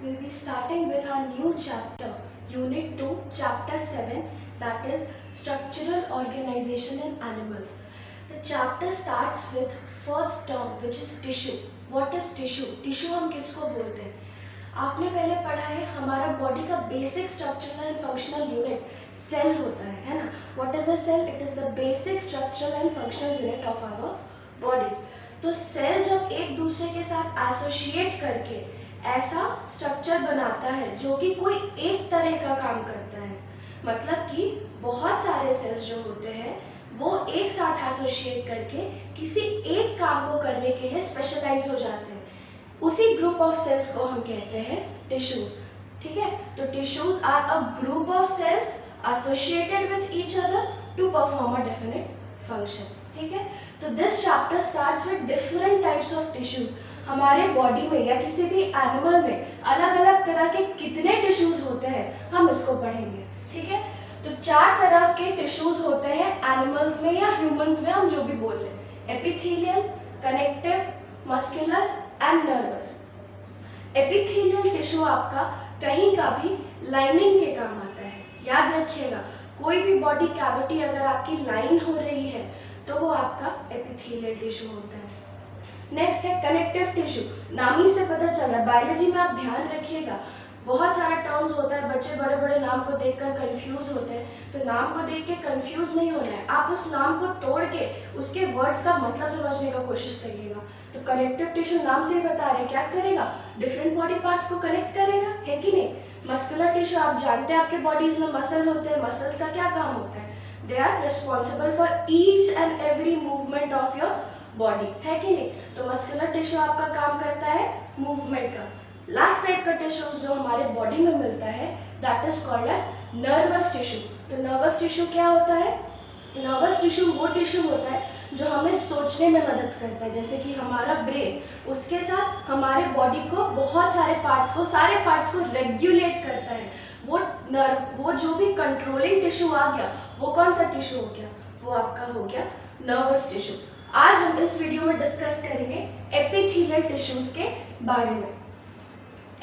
we'll be starting with our new chapter, Unit 2, Chapter 7, that is Structural Organization in Animals. The chapter starts with first term, which is tissue. What is tissue? Tissue हम किसको बोलते हैं? आपने पहले पढ़ा है हमारा body का basic structural and functional unit cell होता है ना? What is a cell? It is the basic structural and functional unit of our body. तो सेल जब एक दूसरे के साथ एसोसिएट करके ऐसा स्ट्रक्चर बनाता है जो कि कोई एक तरह का काम करता है, मतलब कि बहुत सारे सेल्स जो होते हैं वो एक साथ एसोसिएट करके किसी एक काम को करने के लिए स्पेशलाइज हो जाते हैं. उसी ग्रुप ऑफ सेल्स को हम कहते हैं टिश्यूज. ठीक है, तो tissues are a group of cells associated with each other to perform a definite function. ठीक है, तो this chapter starts with different types of tissues. हमारे बॉडी में या किसी भी एनिमल में अलग अलग तरह के कितने टिश्यूज होते हैं हम इसको पढ़ेंगे. ठीक है, तो 4 तरह के टिश्यूज होते हैं एनिमल्स में या ह्यूमंस में, हम जो भी बोल रहे हैं. Epithelial, connective, muscular and nervous. Epithelial tissue आपका कहीं का भी लाइनिंग के काम आता है. याद रखिएगा, कोई भी बॉडी कैविटी अगर आपकी लाइन हो रही है तो वो आपका एपिथेलियल टिश्यू होता है. नेक्स्ट है कनेक्टिव टिश्यू. नाम ही से पता चल रहा है, बायोलॉजी में आप ध्यान रखिएगा बहुत सारा टर्म्स होता है, बच्चे बड़े बड़े नाम को देखकर कंफ्यूज होते हैं. तो नाम को देख के कंफ्यूज नहीं होना है, आप उस नाम को तोड़ के उसके वर्ड्स का मतलब समझने का कोशिश करिएगा. तो कनेक्टिव टिश्यू नाम से ही बता रहे हैं क्या करेगा, डिफरेंट बॉडी पार्ट्स को कनेक्ट करेगा, है कि नहीं. मस्कुलर टिश्यू आप जानते हैं आपके बॉडीज में मसल होते हैं. मसल्स का क्या काम होता है? They are responsible for each and every movement of your body, है कि नहीं. तो मस्कुलर टिश्यू आपका काम करता है मूवमेंट का. लास्ट टाइप का टिश्यू जो हमारे बॉडी में मिलता है that is called as nervous tissue. तो नर्वस टिश्यू क्या होता है? नर्वस टिश्यू वो टिश्यू होता है जो हमें सोचने में मदद करता है, जैसे कि हमारा ब्रेन. उसके साथ हमारे बॉडी को बहुत सारे पार्ट्स को रेगुलेट करता है. वो जो भी कंट्रोलिंग टिश्यू आ गया वो कौन सा टिश्यू हो गया? वो आपका हो गया नर्वस टिश्यू. आज हम इस वीडियो में डिस्कस करेंगे एपिथेलियल टिश्यूज के बारे में.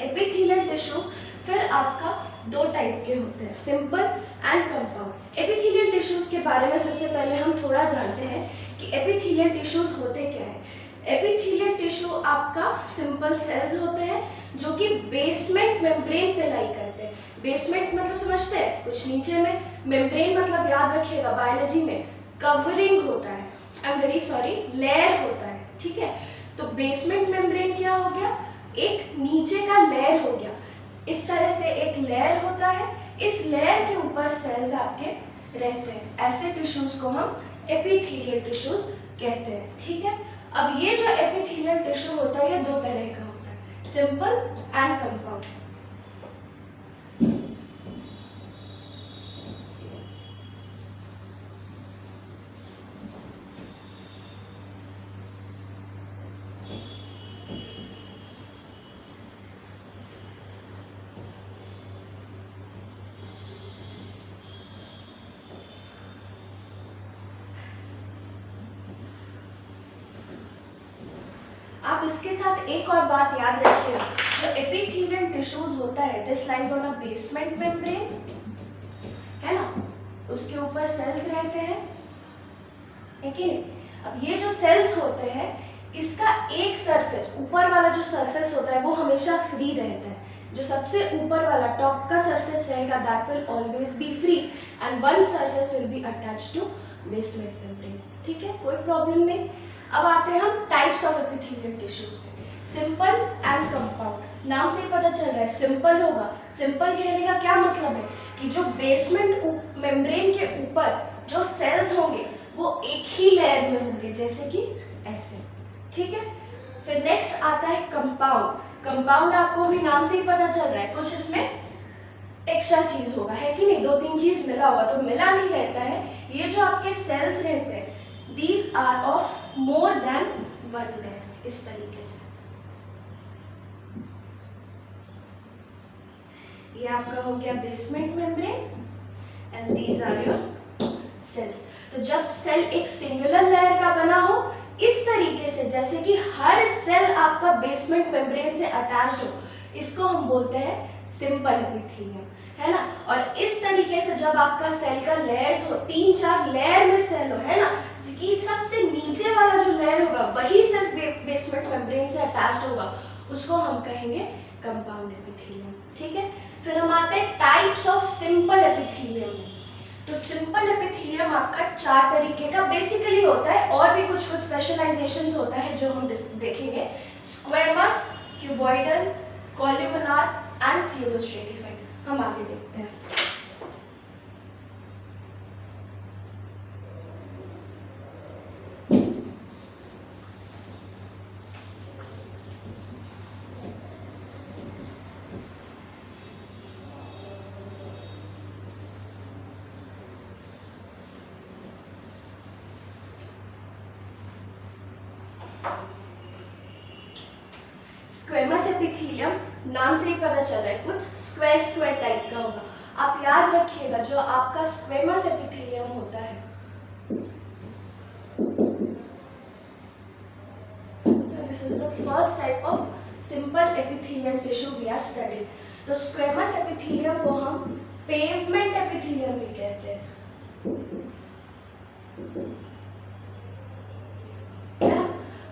एपिथेलियल टिश्यूज फिर आपका 2 टाइप के होते हैं, simple and compound. Epithelial tissues के बारे में सबसे पहले हम थोड़ा जानते हैं कि एपिथेलियल टिश्यूज होते क्या है. एपिथेलियल टिश्यू आपका सिंपल सेल्स होते हैं जो कि बेसमेंट मेम्ब्रेन पे लाई करते हैं. बेसमेंट मतलब समझते हैं, कुछ नीचे में. मेम्ब्रेन मतलब याद रखिएगा बायोलॉजी में कवरिंग होता है, I am very sorry, layer होता है. ठीक है, तो बेसमेंट मेम्ब्रेन क्या हो गया? एक नीचे का लेयर हो गया. इस तरह से एक लेयर होता है, इस लेयर के ऊपर सेल्स आपके रहते हैं. ऐसे टिश्यूज को हम एपिथेलियल टिश्यूज कहते हैं. ठीक है, अब ये जो एपिथेलियल टिश्यू होता है ये 2 तरह का होता है, सिंपल एंड कंपाउंड. आप इसके साथ एक और बात याद रखिएगा, जो एपिथेलियल टिश्यूज होता है this lies on a basement membrane, है ना. उसके ऊपर सेल्स रहते हैं, है कि नहीं. अब ये जो सेल्स होते हैं इसका एक सरफेस, ऊपर वाला जो सरफेस होता है वो हमेशा फ्री रहता है. जो सबसे ऊपर वाला टॉप का सरफेस रहेगा that will always be free and one surface will be attached to basement membrane. ठीक है, कोई प्रॉब्लम नहीं. अब आते हैं हम टाइप्स ऑफ एपिथेलियल टिश्यूज पे. Simple and compound. नाम से ही पता चल रहा है सिंपल होगा. सिंपल कहने का क्या मतलब है कि जो बेसमेंट मेम्ब्रेन के ऊपर जो सेल्स होंगे वो एक ही लेयर में होंगे, जैसे कि ऐसे. ठीक है, फिर नेक्स्ट आता है कंपाउंड. कंपाउंड आपको भी नाम से ही पता चल रहा है कुछ इसमें एक्स्ट्रा चीज होगा, है कि नहीं. 2-3 चीज मिला होगा, तो मिला नहीं रहता है. ये जो आपके सेल्स रहते हैं these are of more than one layer. इस तरीके से ये आपका हो गया basement membrane and these are your cells. तो जब सेल एक सिंगुलर लेयर का बना हो इस तरीके से, जैसे कि हर सेल आपका बेसमेंट मेम्ब्रेन से अटैच्ड हो, इसको हम बोलते हैं सिंपल एपिथेलियम, है ना। और इस तरीके से जब आपका सेल का लेयर्स हो, 3-4 लेयर में सेल हो, है ना, कि सबसे नीचे वाला जो लेयर होगा वही सिर्फ बेसमेंट मेम्ब्रेन से अटैच्ड होगा, उसको हम कहेंगे कंपाउंड एपिथेलियम, ठीक है। फिर हम आते हैं टाइप्स ऑफ सिंपल एपिथेलियम में। तो सिंपल एपिथेलियम आपका 4 तरीके का बेसिकली होता है, और भी कुछ स्पेशलाइजेशंस होता है जो हम देखेंगे। Squamous, cuboidal, columnar and pseudostratified. हम आगे देखते हैं। स्क्वेमस एपिथेलियम नाम से ही पता चल रहा है कुछ स्क्वायर टाइप का होगा। आप याद रखिएगा जो आपका स्क्वेमस एपिथेलियम होता है, this is the first type of simple epithelium tissue we are studying. तो स्क्वेमस एपिथेलियम को हम पेवमेंट एपिथेलियम भी कहते हैं,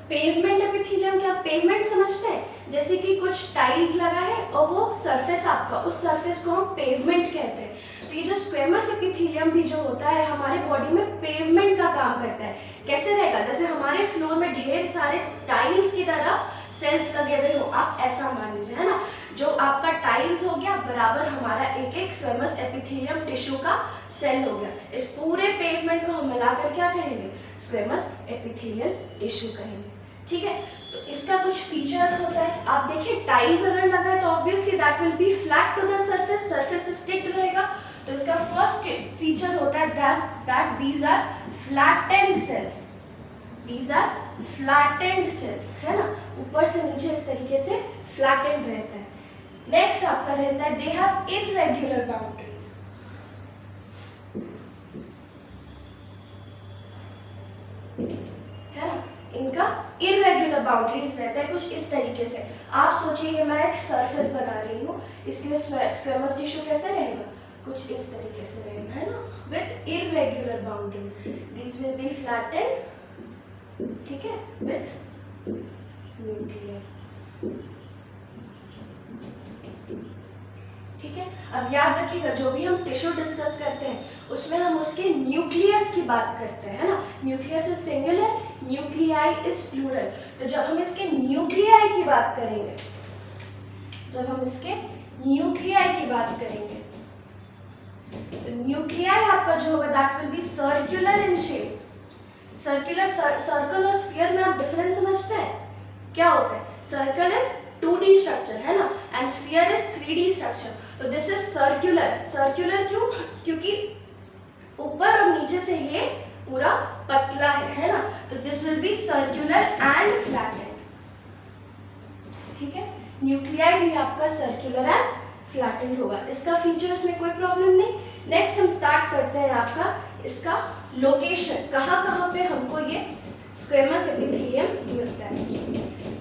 पेवमेंट एपिथेलियम क्या, पेवमेंट समझते हैं, जैसे कि कुछ टाइल्स लगा है और वो सरफेस आपका, उस सरफेस को हम पेवमेंट कहते हैं। तो ये जो स्क्वेमस एपिथेलियम भी जो होता है हमारे बॉडी में पेवमेंट का काम करता है। कैसे रहेगा, जैसे हमारे फ्लोर में ढेर सारे टाइल्स की तरह सेल्स लगे हुए हो, आप ऐसा मान लीजिए, है ना। जो आपका टाइल्स हो गया बराबर हमारा एक एक स्क्वेमस एपिथेलियम टिश्यू का सेल हो गया। इस पूरे पेवमेंट को हम मिलाकर क्या कहेंगे, स्क्वेमस एपिथेलियल टिश्यू कहेंगे, ठीक है। तो इसका कुछ फीचर्स होता है, आप देखिए टाइल्स अगर लगा है तो obviously that will be flat to the surface, surface sticked रहेगा। तो इसका फर्स्ट फीचर होता है that these are flattened cells, these are flattened cells, है ना, ऊपर से नीचे इस तरीके से फ्लैटेंड रहता है। नेक्स्ट आपका रहता है दे हैव इररेगुलर बाउंड्रीज, है ना, इनका इररेगुलर बाउंड्रीज रहता है कुछ इस तरीके से। आप सोचिए कि मैं एक सरफेस बना रही हूँ, इसमें स्क्वेमस टिश्यू कैसे रहेगा, कुछ इस तरीके से रहेगा, है ना, with irregular boundaries, this will be flattened, ठीक है, विथ न्यूक्लियर, ठीक है। अब याद रखिएगा जो भी हम टिश्यू डिस्कस करते हैं उसमें हम उसके न्यूक्लियस की बात करते हैं, है ना, nucleus is singular, nuclei is plural. तो जब हम इसके न्यूक्लियाई की बात करेंगे, जब हम इसके न्यूक्लियाई की बात करेंगे तो न्यूक्लियाई आपका जो होगा that will B circular in shape. Circular, circle और स्फीयर में आप डिफरेंस समझते हैं, क्या होता है, सर्कल इज 2D स्ट्रक्चर, है ना, and sphere is 3D structure. तो दिस इज सर्कुलर, सर्कुलर क्यों, क्योंकि ऊपर और नीचे से ये पूरा पतला है ना, तो this will be circular and flattened, ठीक है। न्यूक्लियाई भी आपका सर्कुलर एंड फ्लैटेंड होगा, इसका फीचर्स में कोई प्रॉब्लम नहीं। नेक्स्ट हम स्टार्ट करते हैं आपका इसका लोकेशन, कहाँ कहाँ पे हमको ये स्क्वेमस एपिथेलियम मिलता है,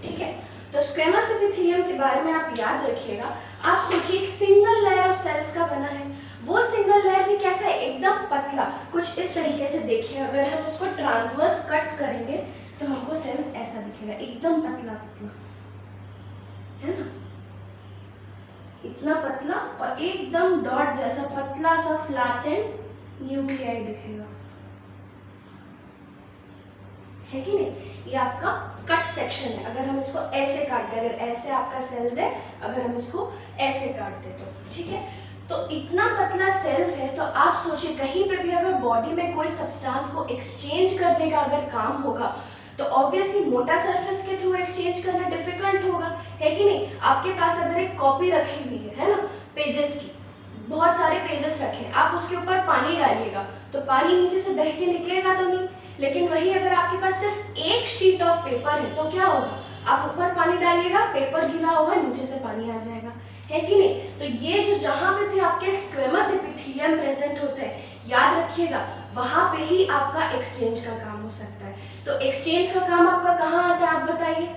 ठीक है। तो स्क्वेमस एपिथेलियम के बारे में आप याद रखिएगा, आप सोचिए सिंगल लेयर ऑफ सेल्स का बना है, वो सिंगल लेयर भी कैसा है, एकदम पतला, कुछ इस तरीके से देखिए, अगर हम इसको ट्रांसवर्स कट करेंगे तो हमको सेल्स ऐसा दिखेगा, एकदम पतला पतला, है ना, इतना पतला और एकदम डॉट जैसा पतला सा फ्लैटेंड न्यूक्लियाई दिखेगा, है कि नहीं। ये आपका कट सेक्शन है, अगर हम इसको ऐसे काटते, अगर ऐसे आपका सेल्स है, अगर हम इसको ऐसे काटते तो, ठीक है। तो इतना पतला सेल्स है, तो आप सोचिए कहीं पे भी अगर बॉडी में कोई सब्सटेंस को एक्सचेंज करने का अगर काम होगा तो ऑब्वियसली मोटा सरफेस के थ्रू एक्सचेंज करना डिफिकल्ट होगा, है कि नहीं। आपके पास अगर एक कॉपी रखी हुई है ना, पेजेस की, बहुत सारे पेजेस रखे, आप उसके ऊपर पानी डालिएगा तो पानी नीचे से बह के निकलेगा तो नहीं, लेकिन वही अगर आपके पास सिर्फ एक शीट ऑफ पेपर है तो क्या होगा, आप ऊपर पानी डालिएगा, पेपर गीला होगा, नीचे से पानी आ जाएगा, है कि नहीं। तो ये जो जहाँ पे भी आपके स्क्वेमस एपिथेलियम प्रेजेंट होते हैं, याद रखिएगा वहाँ पे ही आपका एक्सचेंज का काम हो सकता है। तो एक्सचेंज का काम आपका कहाँ आता है, आप बताइए,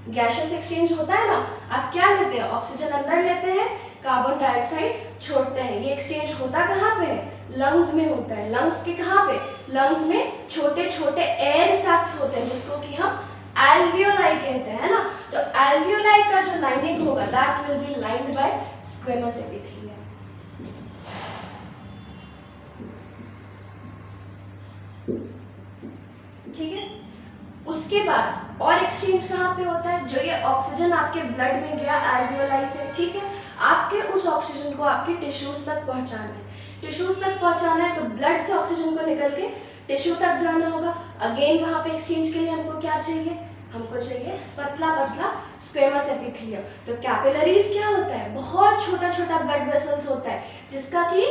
गैसियस एक्सचेंज होता है ना, आप क्या लेते हैं, ऑक्सीजन अंदर लेते हैं, कार्बन डाइऑक्साइड छोड़ते हैं। ये एक्सचेंज होता कहाँ पे है, लंग्स में होता है। लंग्स के कहाँ पे, लंग्स में छोटे छोटे एयर सैक्स होते हैं जिसको कि हम एल्वियोलाई कहते हैं ना। तो एल्वियोलाई का जो लाइनिंग होगा that will be lined by squamous epithelium. ठीक है, उसके बाद और एक्सचेंज कहाँ पे होता है, जो ये ऑक्सीजन आपके ब्लड में गया एल्वियोलाई से, ठीक है, आपके उस ऑक्सीजन को आपके टिश्यूज तक पहुंचाना है। टिश्यूज तक पहुंचाना है तो ब्लड से ऑक्सीजन को निकल के टिश्यू तक जाना होगा। अगेन वहां पे एक्सचेंज के लिए हमको क्या चाहिए, हमको चाहिए पतला पतला स्क्वेमस एपिथेलियम। तो कैपिलरीज क्या होता है, बहुत छोटा छोटा ब्लड वेसल्स होता है जिसका कि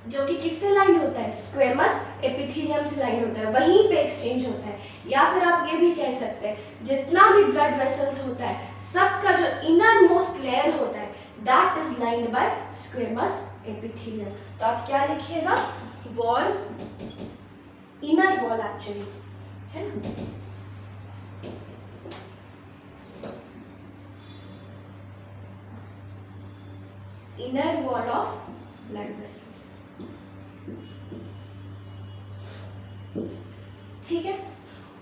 जो कि किससे लाइन होता है, स्क्वेमस एपिथेलियम से लाइन होता है, वहीं पे एक्सचेंज होता है। या फिर आप ये भी कह सकते हैं जितना भी ब्लड वेसल्स होता है सबका जो इनर मोस्ट लेयर होता है that is lined by squamous epithelium. तो आप क्या लिखिएगा, वॉल, इनर वॉल एक्चुअली है ना, inner wall of blood vessels. ठीक है,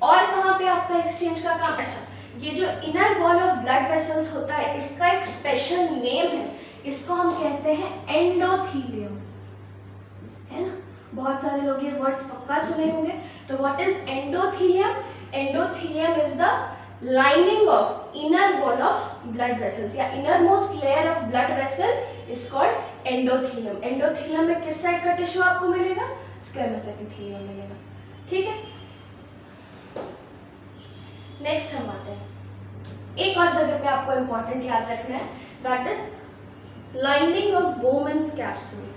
और कहाँ पे आपका एक्सचेंज का काम, अच्छा ये जो inner wall of blood vessels होता है इसका एक स्पेशल नेम है, इसको हम कहते हैं एंडोथीलियम, है ना। बहुत सारे लोग ये वर्ड्स पक्का सुने होंगे। तो what is endothelium, endothelium is the lining of inner wall of blood vessels या inner most layer of blood vessel is called endothelium. Endothelium में किस साइड का टिश्यू आपको मिलेगा, स्क्वेमस एपिथेलियम मिलेगा। ठीक है, नेक्स्ट हम आते हैं एक और जगह पे आपको इंपॉर्टेंट याद रखना है, that is lining of Bowman's capsule.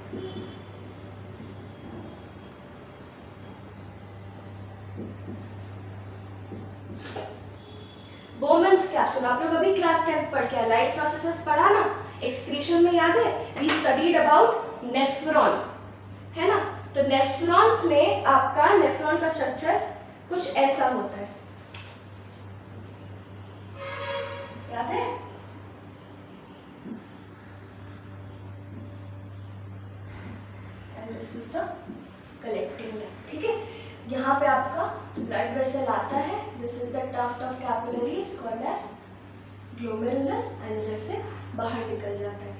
Bowman's capsule आप लोग अभी क्लास 10 पढ़ के लाइफ प्रोसेसेस पढ़ा ना, एक्सक्रीशन में याद है, वी स्टडीड अबाउट नेफ्रॉन्स, है ना। तो नेफ्रॉन्स में आपका नेफ्रॉन का स्ट्रक्चर कुछ ऐसा होता है, याद है, and this is the collecting duct. ठीक है, यहाँ पे आपका ब्लड वेसल आता है, this is the tuft of capillaries called as glomerulus, and इधर से बाहर निकल जाता है।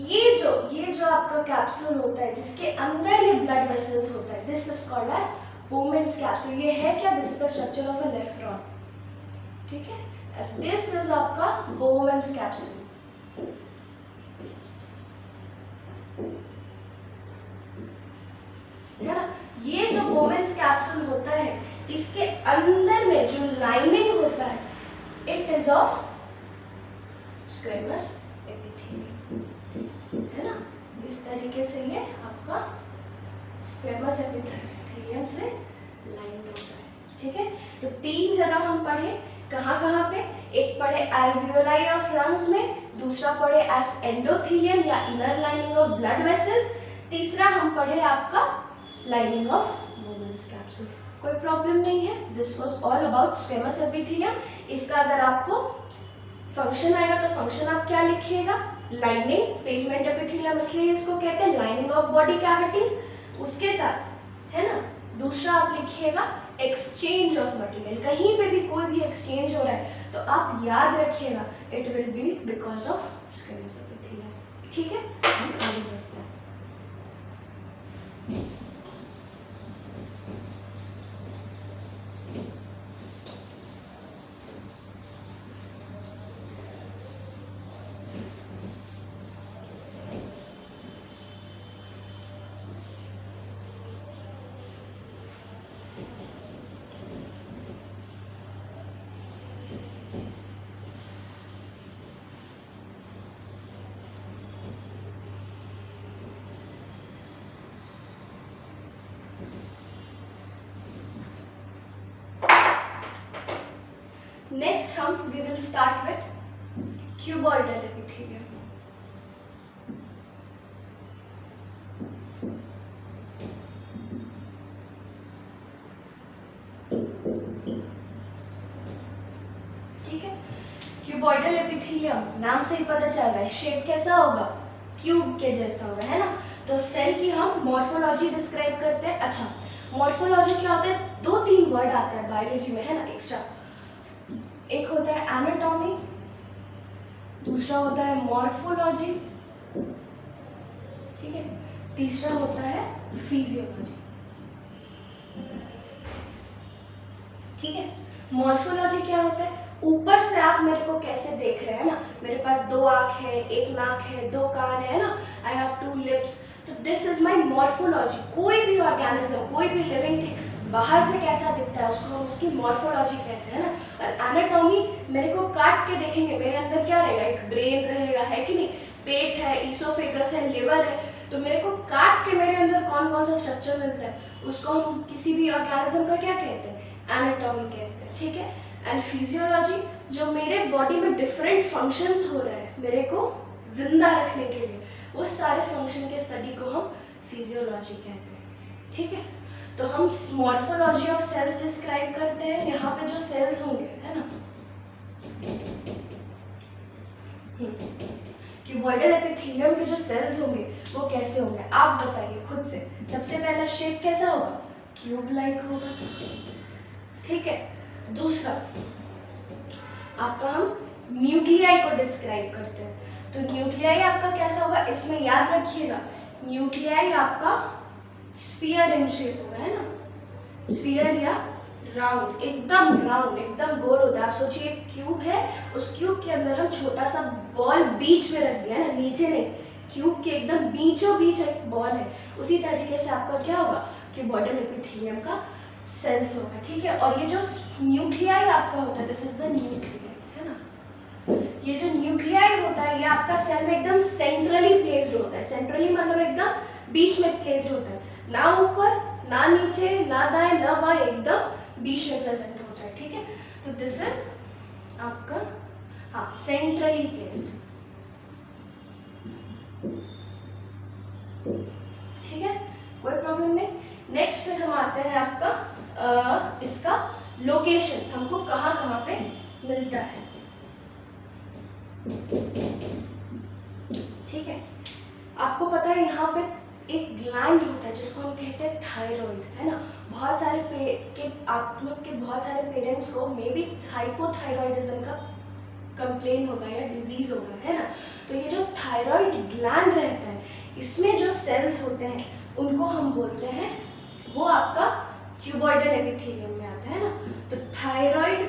ये जो आपका कैप्सूल होता है जिसके अंदर ये ब्लड वेसल्स होता है, this is called as Bowman's capsule. ये है क्या, this is the structure of a nephron. ठीक है, दिस इज आपका बोमेन्स कैप्सूल। है ना, ये जो बोमेन्स कैप्सूल होता है इसके अंदर में जो लाइनिंग होता है it is of squamous epithelium, है ना। इस तरीके से ये आपका स्क्वेमस एपिथेलियम से लाइंड होता है। ठीक है, तो तीन जगह हम पढ़े, कहाँ कहाँ पे, एक पढ़े एल्वियोलाई ऑफ लंग्स में, दूसरा पढ़े एज एंडोथीलियम या inner lining of blood vessels, तीसरा हम पढ़े आपका लाइनिंग ऑफ बोमेन्स कैप्सूल। कोई प्रॉब्लम नहीं है, this was all about squamous epithelium. इसका अगर आपको फंक्शन आएगा तो फंक्शन आप क्या लिखिएगा, लाइनिंग, पेगमेंट एपिथेलियम इसलिए इसको कहते हैं, लाइनिंग ऑफ बॉडी कैविटीज। उसके साथ है ना, दूसरा आप लिखिएगा एक्सचेंज ऑफ मटेरियल। कहीं पे भी कोई भी एक्सचेंज हो रहा है तो आप याद रखिएगा it will be because of squamous epithelium. ठीक है, हम आगे बढ़ते हैं। नेक्स्ट हम we will start with cuboidal epithelium. ठीक है, क्यूबॉइडल एपिथेलियम, नाम से ही पता चल रहा है शेप कैसा होगा, क्यूब के जैसा होगा, है ना। तो सेल की हम मॉर्फोलॉजी डिस्क्राइब करते हैं। अच्छा, मॉर्फोलॉजी क्या होता है, 2-3 वर्ड आता है बायोलॉजी में, है ना, एक्स्ट्रा। एक होता है एनाटॉमी, दूसरा होता है मॉर्फोलॉजी, ठीक है, तीसरा होता है फिजियोलॉजी, ठीक है। मॉर्फोलॉजी क्या होता है, ऊपर से आप मेरे को कैसे देख रहे हैं ना, मेरे पास 2 आँख है, 1 नाक है, 2 कान है ना, आई हैव 2 लिप्स, तो दिस इज माय मॉर्फोलॉजी। कोई भी ऑर्गेनिज्म, कोई भी लिविंग थिंग बाहर से कैसा दिखता है उसको हम उसकी मॉर्फोलॉजी कहते हैं ना। और एनाटॉमी, मेरे को काट के देखेंगे, मेरे अंदर क्या रहेगा, एक ब्रेन रहेगा, है कि नहीं, पेट है, ईसोफेगस है, लिवर है, तो मेरे को काट के मेरे अंदर कौन कौन सा स्ट्रक्चर मिलता है उसको हम किसी भी ऑर्गेनिज्म का क्या कहते हैं, एनाटॉमी कहते हैं, ठीक है। एंड फिजियोलॉजी, जो मेरे बॉडी में डिफरेंट फंक्शंस हो रहे हैं मेरे को जिंदा रखने के लिए, उस सारे फंक्शन के स्टडी को हम फिजियोलॉजी कहते हैं, ठीक है। तो हम मॉर्फोलॉजी ऑफ सेल्स डिस्क्राइब करते हैं, यहाँ पे जो सेल्स होंगे, है ना, क्यूबॉइडल एपिथेलियम के जो सेल्स होंगे वो कैसे होंगे, आप बताइए खुद से। सबसे पहला शेप कैसा होगा, क्यूब लाइक होगा, ठीक है। दूसरा आपका हम न्यूक्लियाई को डिस्क्राइब करते हैं, तो न्यूक्लियाई आपका कैसा होगा, इसमें याद रखिएगा न्यूक्लियाई आपका स्फीयर इन शेप होगा, है ना, स्फीयर या राउंड, एकदम गोल होता है। आप सोचिए एक क्यूब है, उस क्यूब के अंदर हम छोटा सा बॉल बीच में रख दिया है ना, नीचे नहीं, क्यूब के एकदम बीचों बीच एक बॉल है, उसी तरीके से आपका क्या होगा, क्यूबॉइडल एपिथेलियम का सेल्स होगा, ठीक है। और ये जो न्यूक्लियाई आपका होता है, दिस इज द न्यूक्लियाई, है ना, ये जो न्यूक्लियाई होता है ये आपका सेल में एकदम सेंट्रली प्लेस्ड होता है, सेंट्रली मतलब एकदम बीच में प्लेस्ड होता है, ना ऊपर ना नीचे ना दाएं ना बाएं, एकदम बीच में प्रेजेंट होता है, ठीक है। तो दिस इज आपका, हाँ, सेंट्रली प्लेस्ड, ठीक है, कोई प्रॉब्लम नहीं। नेक्स्ट फिर हम आते हैं आपका इसका लोकेशन, हमको कहाँ कहाँ पे मिलता है, ठीक है। आपको पता है यहाँ पे एक ग्लैंड होता है जिसको हम कहते हैं थायराइड, है ना। बहुत सारे आप लोग के बहुत सारे पेरेंट्स को मे बी हाइपोथायरॉयडिज्म का कंप्लेन होगा या डिजीज होगा, है ना। तो ये जो थायराइड ग्लैंड रहता है, इसमें जो सेल्स होते हैं उनको हम बोलते हैं, वो आपका क्यूबॉइडल एपिथेलियम में आता है ना। तो थायराइड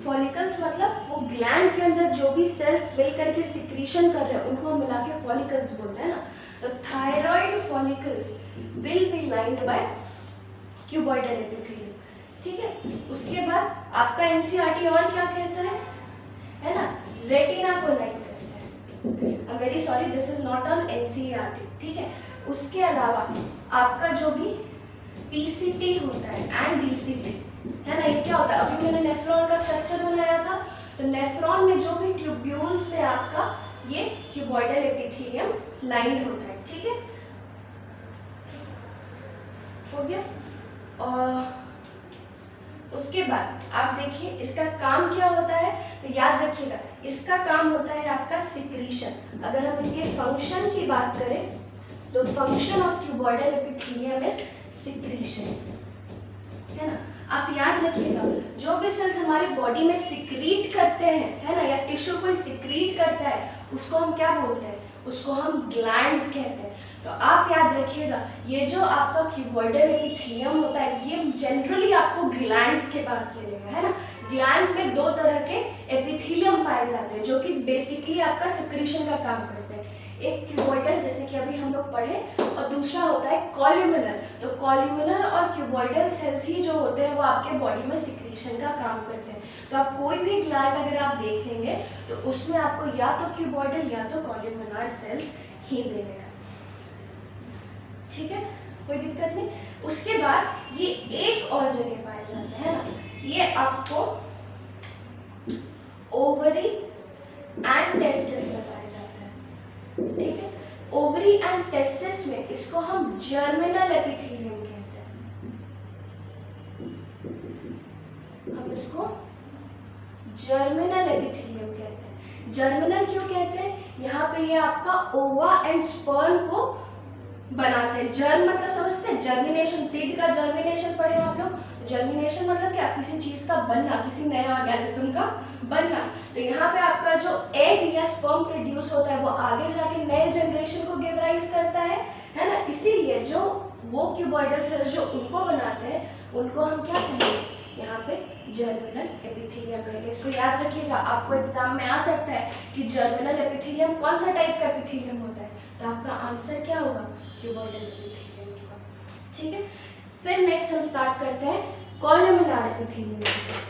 फॉलिकल्स मतलब वो ग्लैंड के अंदर जो भी सेल्स मिल करके सिक्रीशन कर रहे हैं उनको हम मिला के फॉलिकल्स बोलते हैं ना। तो thyroid follicles will be lined by cuboidal epithelium, ठीक है। उसके बाद आपका एनसीईआरटी और क्या कहता है ना, रेटिना को लाइन करता है। I am very sorry, this is not on NCERT, ठीक है। उसके अलावा आपका जो भी पीसीटी होता है एंड डीसीटी, है ना, ये क्या होता है, अभी मैंने नेफ्रॉन का स्ट्रक्चर बनाया था, तो नेफ्रॉन में जो भी ट्यूब्यूल्स पे आपका ये क्यूबॉइडल एपिथेलियम लाइंड होता है, ठीक है, हो गया। और उसके बाद आप देखिए इसका काम क्या होता है, तो याद रखिएगा इसका काम होता है आपका सिक्रीशन। अगर हम इसके फंक्शन की बात करें तो function of cuboidal epithelium is secretion, है ना। आप याद रखिएगा जो भी सेल्स हमारे बॉडी में सिक्रीट करते हैं, है ना, या टिश्यू कोई सिक्रीट करता है उसको हम क्या बोलते हैं, उसको हम ग्लैंड्स कहते हैं। तो आप याद रखिएगा ये जो आपका क्यूबॉइडल एपिथेलियम होता है ये जनरली आपको ग्लैंड्स के पास मिलेगा, है ना। ग्लैंड्स में 2 तरह के एपिथेलियम पाए जाते हैं जो कि बेसिकली आपका सिक्रीशन का काम करते हैं। एक क्यूबॉइडल जैसे कि अभी हम लोग पढ़े, और दूसरा होता है कॉल्यूमिनर। तो कॉल्यूमिनर और क्यूबॉइडल सेल्स ही जो होते हैं वो आपके बॉडी में सिक्रीशन का काम करते हैं। तो आप कोई भी ग्लैंड अगर आप देख लेंगे तो उसमें आपको या तो क्यूबॉइडल या तो कॉल्यूमिनर सेल्स ही मिलेगा, ठीक है, कोई दिक्कत नहीं। उसके बाद ये एक और जगह पाए जाते हैं ना, ये आपको ओवरी एंड टेस्टिस में पाए जाते हैं, ठीक है। ओवरी एंड टेस्टिस में इसको हम जर्मिनल एपिथेलियम कहते हैं, हम इसको जर्मिनल एपिथेलियम कहते हैं। जर्मिनल क्यों कहते हैं? यहाँ पे ये आपका ओवा एंड स्पर्म को बनाते हैं। जर्म मतलब समझते हैं, जर्मिनेशन, सीड का जर्मिनेशन पढ़े आप लोग। जर्मिनेशन मतलब क्या? किसी चीज का बनना, किसी नए ऑर्गेनिज्म का बनना। तो यहाँ पे आपका जो एग या स्पर्म प्रोड्यूस होता है वो आगे जाके नए जनरेशन को गिव राइज करता है ना। इसीलिए जो वो क्यूबॉइडल सेल्स जो उनको बनाते हैं उनको हम क्या कहेंगे? यहाँ पे जर्मिनल एपिथेलियम कहेंगे। इसको याद रखिएगा, आपको एग्जाम में आ सकता है कि जर्मिनल एपिथेलियम कौन सा टाइप का एपिथेलियम होता है, तो आपका आंसर क्या होगा? क्यूबॉइडल एपिथेलियम होगा। ठीक है, फिर नेक्स्ट हम स्टार्ट करते हैं कॉलमनार एपिथेलियम से।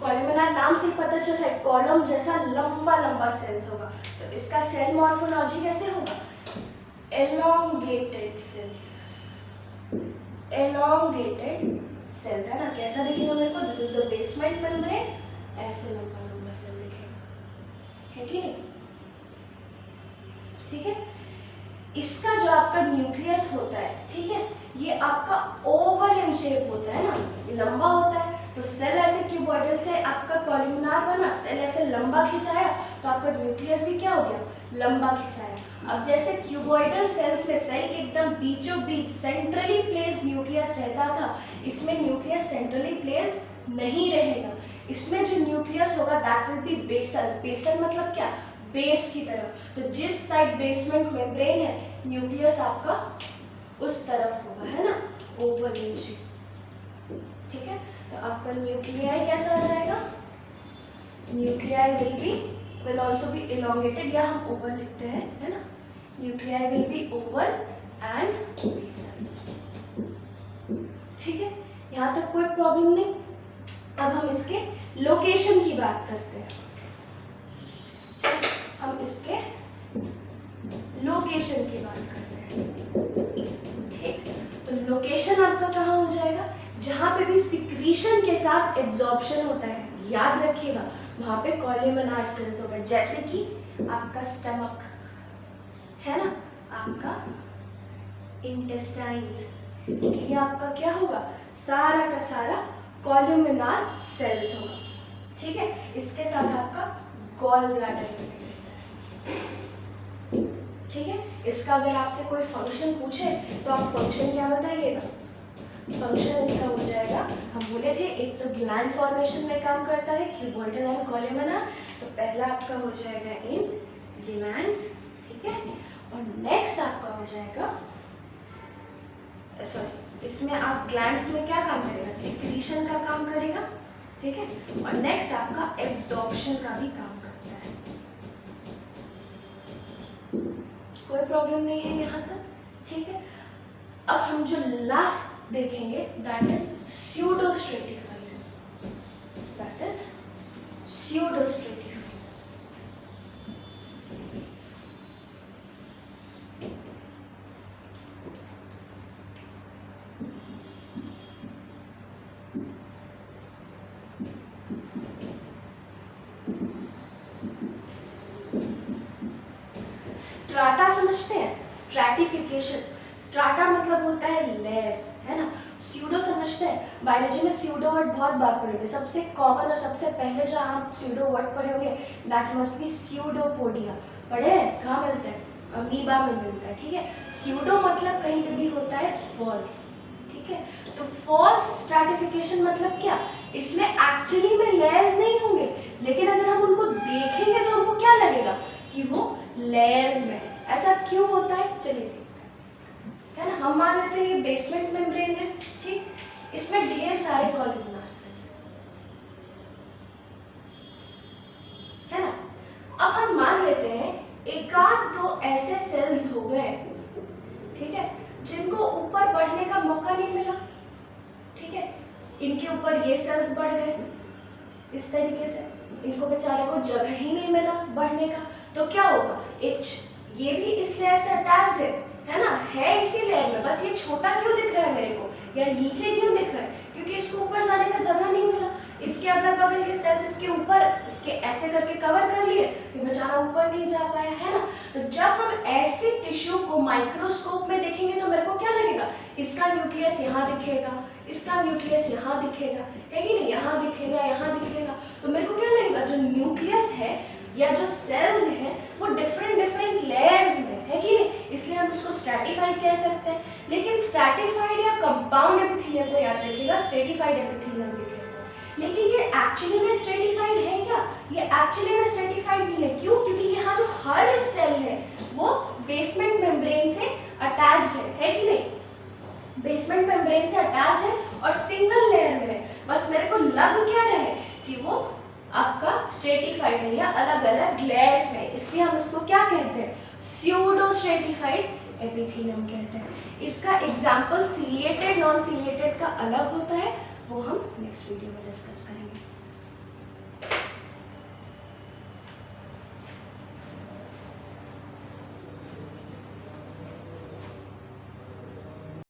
कॉलमनार नाम से ही पता चल रहा है, कॉलम जैसा लंबा लंबा सेल्स होगा। तो इसका सेल मॉर्फोलॉजी कैसे होगा? एलोंगेटेड सेल्स, एलोंगेटेड सेल्स है ना। कैसा दिखेगा मेरे को? This is the basement membrane, ऐसे लंबा लंबा सेल दिखेगा, है कि नहीं? ठीक है, इसका जो आपका न्यूक्लियस होता है, ठीक है, ये आपका ओवल इन शेप होता है ना, ये लंबा होता है। तो सेल ऐसे क्यूबॉइडल से आपका कॉलमनार बना, सेल ऐसे लंबा खिंचाया तो आपका न्यूक्लियस भी क्या हो गया? लंबा खिंचाया। अब जैसे क्यूबॉइडल सेल्स में सेल के एकदम बीचों बीच सेंट्रली प्लेस्ड न्यूक्लियस रहता था, इसमें न्यूक्लियस सेंट्रली प्लेस्ड नहीं रहेगा। इसमें जो न्यूक्लियस होगा that will be basal. Basal मतलब क्या? बेस की तरफ। तो जिस साइड बेसमेंट मेम्ब्रेन है, न्यूक्लियस आपका उस तरफ होगा, है ना, ओवल इन शेप। ठीक है, तो आपका न्यूक्लियाई कैसा हो जाएगा? Nuclei will also be elongated, या हम ओवल लिखते हैं, है ना। Nuclei will be oval and basal. ठीक है, यहाँ तक कोई प्रॉब्लम नहीं। अब हम इसके लोकेशन की बात करते हैं। हम इसके लोकेशन की बात करते हैं। ठीक, तो लोकेशन आपका कहाँ हो जाएगा? जहाँ पे भी सिक्रीशन के साथ एब्जॉर्प्शन होता है, याद रखिएगा, वहाँ पे कॉलमनार सेल्स होगा। जैसे कि आपका स्टमक है ना, आपका इंटेस्टाइन्स, ये आपका क्या होगा? सारा का सारा कॉलमनार सेल्स होगा। ठीक है, इसके साथ आपका गॉल ब्लैडर। ठीक है, इसका अगर आपसे कोई फंक्शन पूछे तो आप फंक्शन क्या बताइएगा? फंक्शन इसका हो जाएगा, हम बोले थे एक तो ग्लैंड फॉर्मेशन में काम करता है क्यूबॉइडल एंड कॉलमनार, तो पहला आपका हो जाएगा इन ग्लैंड्स। ठीक है, और नेक्स्ट आपका हो जाएगा, सॉरी, इसमें आप ग्लैंड्स में क्या काम करेगा? सिक्रीशन का काम करेगा। ठीक है, और नेक्स्ट आपका एब्जॉर्प्शन का भी काम करता है। कोई प्रॉब्लम नहीं है यहाँ तक। ठीक है, अब हम जो लास्ट देखेंगे that is pseudostratified, that is pseudostratified. Strata समझते हैं? स्ट्रैटिफिकेशन, स्ट्राटा मतलब होता है लेयर्स, है ना। स्यूडो समझते हैं? बायोलॉजी में स्यूडो वर्ड बहुत बार पढ़ेंगे। सबसे कॉमन और सबसे पहले जो आप स्यूडो वर्ड पढ़े होंगे दैट मस्ट बी स्यूडोपोडिया। पढ़े हैं? कहाँ मिलता है? अमीबा में मिलता है। ठीक है, स्यूडो मतलब कहीं पे भी होता है फॉल्स। ठीक है, तो फॉल्स स्ट्रैटिफिकेशन मतलब क्या? इसमें एक्चुअली में लेयर्स नहीं होंगे, लेकिन अगर हम उनको देखेंगे तो हमको क्या लगेगा कि वो लेयर्स में। ऐसा क्यों होता है? चलिए देखते हैं, है ना। हम मान लेते हैं ये बेसमेंट मेम्ब्रेन है, ठीक, इसमें ढेर सारे कॉलमनार सेल्स है ना। अब हम मान लेते हैं एक आध दो ऐसे सेल्स हो गए, ठीक है, जिनको ऊपर बढ़ने का मौका नहीं मिला। ठीक है, इनके ऊपर ये सेल्स बढ़ गए, इस तरीके से। इनको बेचारे को जगह ही नहीं मिला बढ़ने का, तो क्या होगा, ये भी इस लेयर से अटैच्ड है ना, है इसी लेयर में, बस ये छोटा क्यों दिख रहा है मेरे को, या नीचे क्यों दिख रहा है, क्योंकि इसको ऊपर जाने का जगह नहीं मिला। इसके अगल बगल के सेल्स इसके ऊपर इसके ऐसे करके कवर कर लिए, फिर बेचारा ऊपर नहीं जा पाया, है ना। तो जब हम ऐसे टिश्यू को माइक्रोस्कोप में देखेंगे तो मेरे को क्या लगेगा, इसका न्यूक्लियस यहाँ दिखेगा, इसका न्यूक्लियस यहाँ दिखेगा, है कि नहीं, यहाँ दिखेगा, यहाँ दिखेगा। तो मेरे को क्या लगेगा, जो न्यूक्लियस है या जो सेल्स हैं वो डिफरेंट डिफरेंट लेयर्स में है कि नहीं, इसलिए हम इसको स्ट्रैटिफाइड कह सकते हैं। लेकिन स्ट्रैटिफाइड या कंपाउंड एपिथेलियम को याद रखिएगा, स्ट्रैटिफाइड एपिथेलियम भी कहते हैं। लेकिन ये एक्चुअली में स्ट्रैटिफाइड है क्या, ये एक्चुअली में स्ट्रैटिफाइड नहीं है। क्यों, क्योंकि यहाँ जो हर सेल है वो बेसमेंट मेम्ब्रेन से अटैच्ड है कि नहीं, बेसमेंट मेम्ब्रेन से अटैच्ड है और सिंगल लेयर में है। बस मेरे को लग क्या रहे कि वो आपका स्ट्रेटिफाइड है या अलग अलग लेयर्स में, इसलिए हम इसको क्या कहते हैं, स्यूडो स्ट्रेटिफाइड एपिथेलियम कहते हैं। इसका एग्जाम्पल सिलिएटेड नॉन सिलिएटेड का अलग होता है, वो हम नेक्स्ट वीडियो में डिस्कस करेंगे।